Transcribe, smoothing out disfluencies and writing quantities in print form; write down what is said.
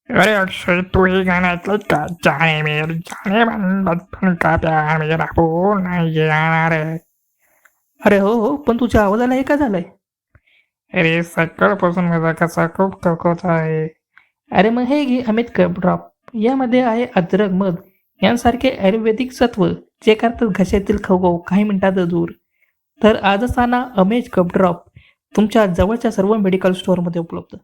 अरे अक्षय, तू हे गाणं ऐकलं का? जाने मेरी जाने मन बचपन का प्यार मेरा भूल नहीं जाना रे. अरे हो हो, पण तुझ्या आवाजाला हे काय झालंय? अरे सकाळपासून माझा कसा खूप थकवत आहे. अरे मग हे घे अमित कप ड्रॉप. यामध्ये आहे अद्रक, मध यांसारखे आयुर्वेदिक सत्व, जे करतात घशातील खवखव काही मिनिटात दूर. तर आजच आणा अमेज कप ड्रॉप तुमच्या जवळच्या सर्व मेडिकल स्टोअरमध्ये उपलब्ध.